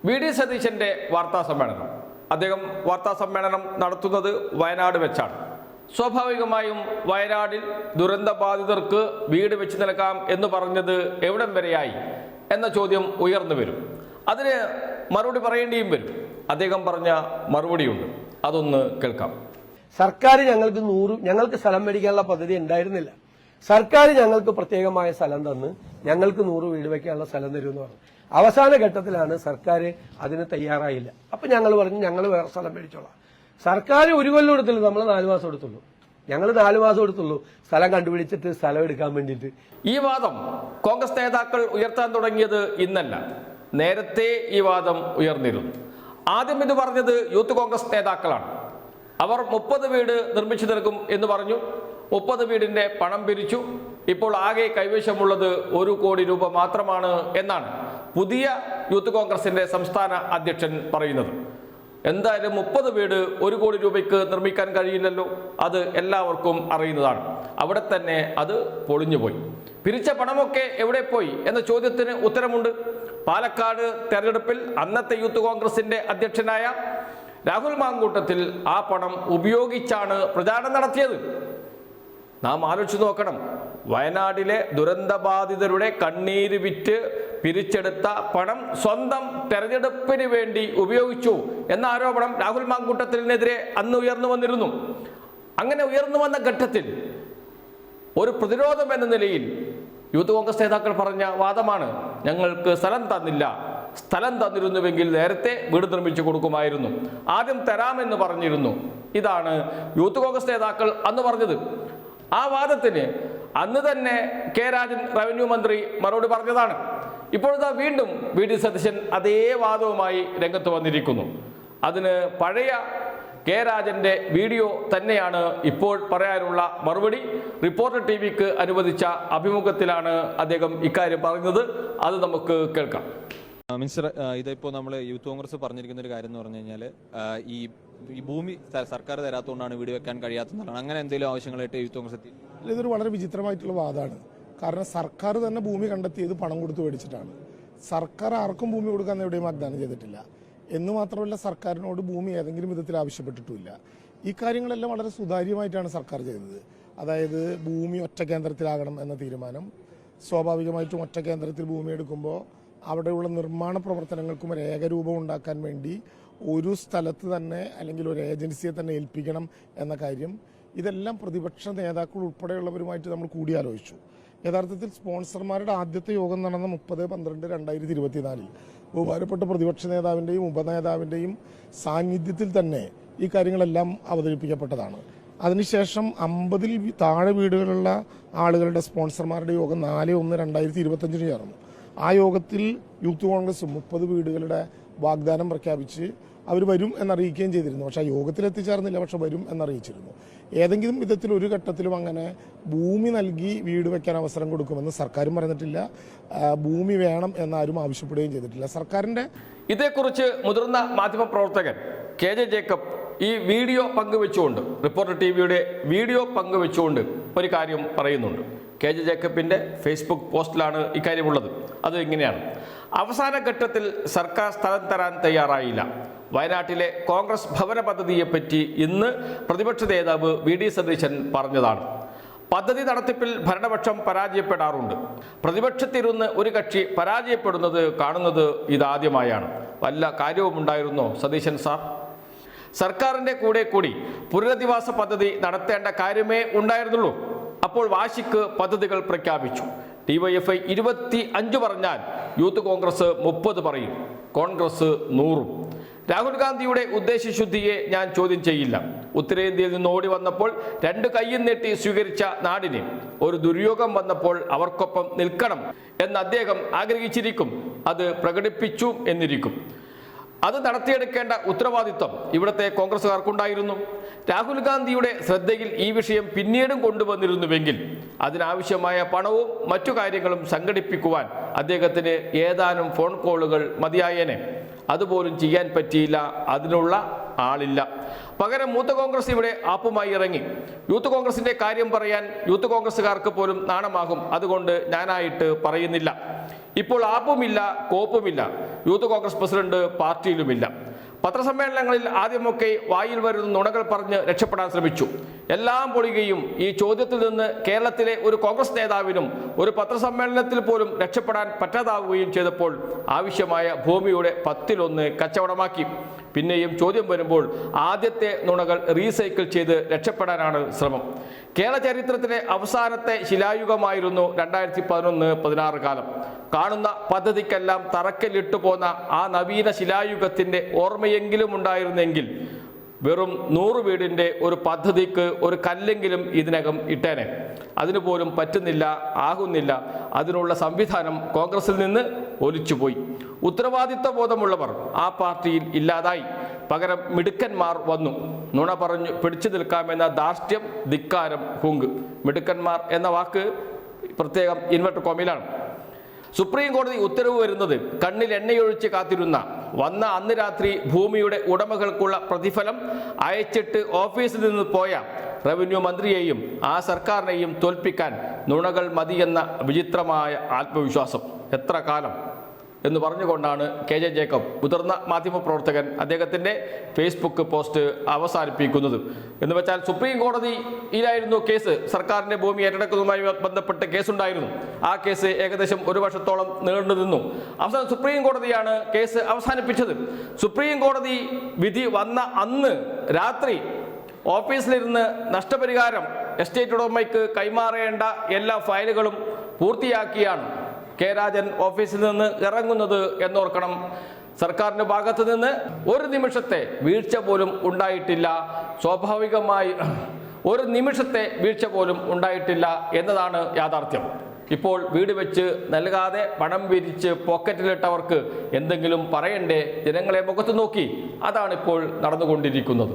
VD. സതീശന്റെ വാർത്താ സമ്മേളനം. അദ്ദേഹം വാർത്താ സമ്മേളനം നടത്തുന്നത് വയനാട് വെച്ചാണ്. സ്വാഭാവികമായും വയനാടിൽ ദുരന്തബാധിതർക്ക് വീട് വെച്ച് നൽകാം എന്ന് പറഞ്ഞത് എവിടം വരെയായി എന്ന ചോദ്യം ഉയർന്നു വരും. അതിന് മറുപടി പറയേണ്ടിയും വരും. അദ്ദേഹം പറഞ്ഞ മറുപടിയുണ്ട്, അതൊന്ന് കേൾക്കാം. സർക്കാർ ഞങ്ങൾക്ക് സ്ഥലം മേടിക്കാനുള്ള പദ്ധതി ഉണ്ടായിരുന്നില്ല. സർക്കാർ ഞങ്ങൾക്ക് പ്രത്യേകമായ സ്ഥലം തന്ന് ഞങ്ങൾക്ക് 100 വീട് വയ്ക്കാനുള്ള സ്ഥലം തരുമെന്ന് പറഞ്ഞു. അവസാന ഘട്ടത്തിലാണ് സർക്കാർ അതിന് തയ്യാറായില്ല. അപ്പൊ ഞങ്ങൾ പറഞ്ഞു ഞങ്ങൾ വേറെ സ്ഥലം മേടിച്ചോളാം. സർക്കാർ 1 കൊല്ലം എടുത്തുള്ളൂ, നമ്മൾ 4 മാസം എടുത്തുള്ളൂ. ഞങ്ങൾ 4 മാസം എടുത്തുള്ളൂ സ്ഥലം കണ്ടുപിടിച്ചിട്ട് സ്ഥലം എടുക്കാൻ വേണ്ടിയിട്ട്. ഈ വാദം കോൺഗ്രസ് നേതാക്കൾ ഉയർത്താൻ തുടങ്ങിയത് ഇന്നല്ല, നേരത്തെ ഈ വാദം ഉയർന്നിരുന്നു. ആദ്യം ഇത് പറഞ്ഞത് യൂത്ത് കോൺഗ്രസ് നേതാക്കളാണ്. അവർ 30 വീട് നിർമ്മിച്ചു നൽകും എന്ന് പറഞ്ഞു. 30 വീടിന്റെ പണം പിരിച്ചു. ഇപ്പോൾ ആകെ കൈവശമുള്ളത് 1 കോടി രൂപ മാത്രമാണ് എന്നാണ് പുതിയ യൂത്ത് കോൺഗ്രസിന്റെ സംസ്ഥാന അധ്യക്ഷൻ പറയുന്നത്. എന്തായാലും 30 വീട് 1 കോടി രൂപയ്ക്ക് നിർമ്മിക്കാൻ കഴിയില്ലല്ലോ, അത് എല്ലാവർക്കും അറിയുന്നതാണ്. അവിടെ തന്നെ അത് പൊളിഞ്ഞുപോയി. പിരിച്ച പണമൊക്കെ എവിടെ പോയി എന്ന ചോദ്യത്തിന് ഉത്തരമുണ്ട്. പാലക്കാട് തെരഞ്ഞെടുപ്പിൽ അന്നത്തെ യൂത്ത് കോൺഗ്രസിന്റെ അധ്യക്ഷനായ രാഹുൽ മാങ്കൂട്ടത്തിൽ ആ പണം ഉപയോഗിച്ചാണ് പ്രചാരണം നടത്തിയത്. നാം ആലോചിച്ച് നോക്കണം. വയനാട്ടിലെ ദുരന്തബാധിതരുടെ കണ്ണീര് വിറ്റ് പിരിച്ചെടുത്ത പണം സ്വന്തം തെരഞ്ഞെടുപ്പിന് വേണ്ടി ഉപയോഗിച്ചു എന്ന ആരോപണം രാഹുൽ മാങ്കൂട്ടത്തിനെതിരെ അന്ന് ഉയർന്നു വന്നിരുന്നു. അങ്ങനെ ഉയർന്നു വന്ന ഘട്ടത്തിൽ ഒരു പ്രതിരോധം എന്ന നിലയിൽ യൂത്ത് കോൺഗ്രസ് നേതാക്കൾ പറഞ്ഞ വാദമാണ്, ഞങ്ങൾക്ക് സ്ഥലം തന്നില്ല, സ്ഥലം തന്നിരുന്നുവെങ്കിൽ നേരത്തെ വീട് നിർമ്മിച്ചു കൊടുക്കുമായിരുന്നു, ആദ്യം തരാമെന്ന് പറഞ്ഞിരുന്നു. ഇതാണ് യൂത്ത് കോൺഗ്രസ് നേതാക്കൾ അന്ന് പറഞ്ഞത്. ആ വാദത്തിന് അന്ന് തന്നെ കെ രാജൻ റവന്യൂ മന്ത്രി മറുപടി പറഞ്ഞതാണ്. ഇപ്പോഴത്തെ വീണ്ടും വി.ഡി. സതീശൻ അതേ വാദവുമായി രംഗത്ത് വന്നിരിക്കുന്നു. അതിന് പഴയ കെ രാജന്റെ വീഡിയോ തന്നെയാണ് ഇപ്പോൾ പറയാനുള്ള മറുപടി. റിപ്പോർട്ടർ ടിവിക്ക് അനുവദിച്ച അഭിമുഖത്തിലാണ് അദ്ദേഹം ഇക്കാര്യം പറഞ്ഞത്. അത് നമുക്ക് കേൾക്കാം. മിനിസ്റ്റർ, ഇതിപ്പോൾ നമ്മൾ യൂത്ത് കോൺഗ്രസ് പറഞ്ഞിരിക്കുന്ന ഒരു കാര്യം എന്ന് പറഞ്ഞു കഴിഞ്ഞാൽ ഈ ഭൂമി സർക്കാർ തരാത്തതുകൊണ്ടാണ് വീട് വെക്കാൻ കഴിയാത്തതാണ്. അങ്ങനെ എന്തെങ്കിലും ആവശ്യങ്ങളായിട്ട് യൂത്ത് കോൺഗ്രസ് എത്തി? ഇതൊരു വളരെ വിചിത്രമായിട്ടുള്ള വാദമാണ്. കാരണം സർക്കാർ തന്നെ ഭൂമി കണ്ടെത്തിയത് പണം കൊടുത്ത് മേടിച്ചിട്ടാണ്. സർക്കാർ ആർക്കും ഭൂമി കൊടുക്കാൻ എവിടെയും വാഗ്ദാനം ചെയ്തിട്ടില്ല. എന്ന് മാത്രമല്ല, സർക്കാരിനോട് ഭൂമി ഏതെങ്കിലും വിധത്തിൽ ആവശ്യപ്പെട്ടിട്ടുമില്ല. ഈ കാര്യങ്ങളെല്ലാം വളരെ സുതാര്യമായിട്ടാണ് സർക്കാർ ചെയ്തത്. അതായത് ഭൂമി ഒറ്റ കേന്ദ്രത്തിലാകണം എന്ന തീരുമാനം. സ്വാഭാവികമായിട്ടും ഒറ്റ കേന്ദ്രത്തിൽ ഭൂമി എടുക്കുമ്പോൾ അവിടെയുള്ള നിർമ്മാണ പ്രവർത്തനങ്ങൾക്കും ഒരു ഏകരൂപം ഉണ്ടാക്കാൻ വേണ്ടി ഒരു സ്ഥലത്ത് തന്നെ അല്ലെങ്കിൽ ഒരു ഏജൻസിയെ തന്നെ ഏൽപ്പിക്കണം എന്ന കാര്യം, ഇതെല്ലാം പ്രതിപക്ഷ നേതാക്കൾ ഉൾപ്പെടെയുള്ളവരുമായിട്ട് നമ്മൾ കൂടിയാലോചിച്ചു. യഥാർത്ഥത്തിൽ സ്പോൺസർമാരുടെ ആദ്യത്തെ യോഗം നടന്ന 30/12/2024 ബഹുമാനപ്പെട്ട പ്രതിപക്ഷ നേതാവിൻ്റെയും ഉപനേതാവിൻ്റെയും സാന്നിധ്യത്തിൽ തന്നെ ഈ കാര്യങ്ങളെല്ലാം അവതരിപ്പിക്കപ്പെട്ടതാണ്. അതിനുശേഷം 50-ൽ താഴെ വീടുകളുള്ള ആളുകളുടെ സ്പോൺസർമാരുടെ യോഗം 4/1/2025 ചേർന്നു. ആ യോഗത്തിൽ യൂത്ത് കോൺഗ്രസ് 30 വീടുകളുടെ വാഗ്ദാനം പ്രഖ്യാപിച്ച് അവർ വരും എന്നറിയിക്കുകയും ചെയ്തിരുന്നു. പക്ഷേ ആ യോഗത്തിൽ എത്തിച്ചേർന്നില്ല, പക്ഷെ വരും എന്നറിയിച്ചിരുന്നു. ഏതെങ്കിലും വിധത്തിൽ ഒരു ഘട്ടത്തിലും അങ്ങനെ ഭൂമി നൽകി വീട് വെക്കാൻ അവസരം കൊടുക്കുമെന്ന് സർക്കാരും പറഞ്ഞിട്ടില്ല. ഭൂമി വേണം എന്നാരും ആവശ്യപ്പെടുകയും ചെയ്തിട്ടില്ല. സർക്കാരിന്റെ ഇതേക്കുറിച്ച് മുതിർന്ന മാധ്യമപ്രവർത്തകൻ കെ.ജെ. ജേക്കബ് ഈ വീഡിയോ പങ്കുവെച്ചുകൊണ്ട്, റിപ്പോർട്ടർ ടിവിയുടെ വീഡിയോ പങ്കുവെച്ചുകൊണ്ട് ഒരു കാര്യം പറയുന്നുണ്ട്. കെ.ജെ. ജേക്കബിന്റെ ഫേസ്ബുക്ക് പോസ്റ്റിലാണ് ഇക്കാര്യമുള്ളത്. അത് ഇങ്ങനെയാണ്: അവസാന ഘട്ടത്തിൽ സർക്കാർ സ്ഥലം തരാൻ തയ്യാറായില്ല. വയനാട്ടിലെ കോൺഗ്രസ് ഭവന പദ്ധതിയെപ്പറ്റി ഇന്ന് പ്രതിപക്ഷ നേതാവ് വി.ഡി. സതീശൻ പറഞ്ഞതാണ്. പദ്ധതി നടത്തിപ്പിൽ ഭരണപക്ഷം പരാജയപ്പെടാറുണ്ട്. പ്രതിപക്ഷത്തിരുന്ന് ഒരു കക്ഷി പരാജയപ്പെടുന്നത് കാണുന്നത് ഇതാദ്യമായാണ്. വല്ല കാര്യവുമുണ്ടായിരുന്നോ സതീശൻ സാർ? സർക്കാരിൻ്റെ കൂടി പുനരധിവാസ പദ്ധതി നടത്തേണ്ട കാര്യമേ ഉണ്ടായിരുന്നുള്ളൂ. അപ്പോൾ വാശിക്ക് പദ്ധതികൾ പ്രഖ്യാപിച്ചു. ഡിവൈഎഫ്ഐ 25 പറഞ്ഞാൽ യൂത്ത് കോൺഗ്രസ് 30 പറയും, കോൺഗ്രസ് 100. രാഹുൽ ഗാന്ധിയുടെ ഉദ്ദേശശുദ്ധിയെ ഞാൻ ചോദ്യം ചെയ്യില്ല. ഉത്തരേന്ത്യയിൽ നിന്ന് ഓടി വന്നപ്പോൾ 2 കൈയും നീട്ടി സ്വീകരിച്ച നാടിന് ഒരു ദുര്യോഗം വന്നപ്പോൾ അവർക്കൊപ്പം നിൽക്കണം എന്ന് അദ്ദേഹം ആഗ്രഹിച്ചിരിക്കും. അത് പ്രകടിപ്പിച്ചു എന്നിരിക്കും. അത് നടത്തിയെടുക്കേണ്ട ഉത്തരവാദിത്വം ഇവിടുത്തെ കോൺഗ്രസുകാർക്കുണ്ടായിരുന്നു. രാഹുൽ ഗാന്ധിയുടെ ശ്രദ്ധയിൽ ഈ വിഷയം പിന്നീടും കൊണ്ടുവന്നിരുന്നുവെങ്കിൽ അതിനാവശ്യമായ പണവും മറ്റു കാര്യങ്ങളും സംഘടിപ്പിക്കുവാൻ അദ്ദേഹത്തിന് ഏതാനും ഫോൺ കോളുകൾ മതിയായേനെ. അതുപോലും ചെയ്യാൻ പറ്റിയില്ല, അതിനുള്ള ആളില്ല. പകരം യൂത്ത് കോൺഗ്രസ് ഇവിടെ ആപ്പുമായി ഇറങ്ങി. യൂത്ത് കോൺഗ്രസിന്റെ കാര്യം പറയാൻ യൂത്ത് കോൺഗ്രസുകാർക്ക് പോലും നാണമാകും. അതുകൊണ്ട് ഞാനായിട്ട് പറയുന്നില്ല. ഇപ്പോൾ ആപ്പുമില്ല, കോപ്പുമില്ല. യൂത്ത് കോൺഗ്രസ് പ്രസിഡന്റ് പാർട്ടിയിലുമില്ല. പത്രസമ്മേളനങ്ങളിൽ ആദ്യമൊക്കെ വായിൽ വരുന്ന നുണകൾ പറഞ്ഞ് രക്ഷപ്പെടാൻ ശ്രമിച്ചു. എല്ലാം പൊളിയുകയും ഈ ചോദ്യത്തിൽ നിന്ന് കേരളത്തിലെ ഒരു കോൺഗ്രസ് നേതാവിനും ഒരു പത്രസമ്മേളനത്തിൽ പോലും രക്ഷപ്പെടാൻ പറ്റാതാവുകയും ചെയ്തപ്പോൾ ആവശ്യമായ ഭൂമിയുടെ 10-1 കച്ചവടമാക്കി. പിന്നെയും ചോദ്യം വരുമ്പോൾ ആദ്യത്തെ നുണകൾ റീസൈക്കിൾ ചെയ്ത് രക്ഷപ്പെടാനാണ് ശ്രമം. കേരള ചരിത്രത്തിലെ അവസാനത്തെ ശിലായുഗമായിരുന്നു 2011-16 കാലം. കാണുന്ന പദ്ധതിക്കെല്ലാം തറക്കല്ലിട്ടു പോന്ന ആ നവീന ശിലായുഗത്തിന്റെ ഓർമ്മയെങ്കിലും ഉണ്ടായിരുന്നെങ്കിൽ വെറും 100 വീടിന്റെ ഒരു പദ്ധതിക്ക് ഒരു കല്ലെങ്കിലും ഇതിനകം ഇട്ടേനെ. അതിനുപോലും പറ്റുന്നില്ല, ആകുന്നില്ല. അതിനുള്ള സംവിധാനം കോൺഗ്രസിൽ നിന്ന് ഒലിച്ചുപോയി. ഉത്തരവാദിത്വ ബോധമുള്ളവർ ആ പാർട്ടിയിൽ ഇല്ലാതായി. പകരം മിടുക്കന്മാർ വന്നു. നുണ പറഞ്ഞു പിടിച്ചു നിൽക്കാമെന്ന ധാർഷ്ട്യം, ധിക്കാരം, ഹുങ്ക്. മിടുക്കന്മാർ എന്ന വാക്ക് പ്രത്യേകം ഇൻവെർട്ടർ കോമയിലാണ്. സുപ്രീം കോടതി ഉത്തരവ് വരുന്നത് കണ്ണിൽ എണ്ണയൊഴിച്ച് കാത്തിരുന്ന വന്ന അന്ന് രാത്രി ഭൂമിയുടെ ഉടമകൾക്കുള്ള പ്രതിഫലം അയച്ചിട്ട് ഓഫീസിൽ നിന്ന് പോയ റവന്യൂ മന്ത്രിയെയും ആ സർക്കാരിനെയും തോൽപ്പിക്കാൻ നുണകൾ മതിയെന്ന വിചിത്രമായ ആത്മവിശ്വാസം. എത്ര കാലം എന്ന് പറഞ്ഞുകൊണ്ടാണ് KJ ജേക്കബ്, മുതിർന്ന മാധ്യമപ്രവർത്തകൻ, അദ്ദേഹത്തിൻ്റെ ഫേസ്ബുക്ക് പോസ്റ്റ് അവസാനിപ്പിക്കുന്നത്. എന്ന് വെച്ചാൽ സുപ്രീം കോടതിയിലായിരുന്നു കേസ്. സർക്കാരിൻ്റെ ഭൂമി ഏറ്റെടുക്കുന്നതുമായി ബന്ധപ്പെട്ട് കേസുണ്ടായിരുന്നു. ആ കേസ് ഏകദേശം 1 വർഷത്തോളം നീണ്ടു നിന്നു. അവസാനം സുപ്രീം കോടതിയാണ് കേസ് അവസാനിപ്പിച്ചത്. സുപ്രീം കോടതി വിധി വന്ന അന്ന് രാത്രി ഓഫീസിലിരുന്ന് നഷ്ടപരിഹാരം എസ്റ്റേറ്റ് ഉടമയ്ക്ക് കൈമാറേണ്ട എല്ലാ ഫയലുകളും പൂർത്തിയാക്കിയാണ് രാജൻ ഓഫീസിൽ നിന്ന് ഇറങ്ങുന്നത് എന്നോർക്കണം. സർക്കാരിൻ്റെ ഭാഗത്ത് നിന്ന് ഒരു നിമിഷത്തെ വീഴ്ച പോലും ഉണ്ടായിട്ടില്ല. സ്വാഭാവികമായി ഒരു നിമിഷത്തെ വീഴ്ച പോലും ഉണ്ടായിട്ടില്ല എന്നതാണ് യാഥാർത്ഥ്യം. ഇപ്പോൾ വീട് വെച്ച് നൽകാതെ പണം വിരിച്ച് പോക്കറ്റിലിട്ടവർക്ക് എന്തെങ്കിലും പറയണ്ടേ? ജനങ്ങളെ മുഖത്ത് നോക്കി അതാണിപ്പോൾ നടന്നുകൊണ്ടിരിക്കുന്നത്.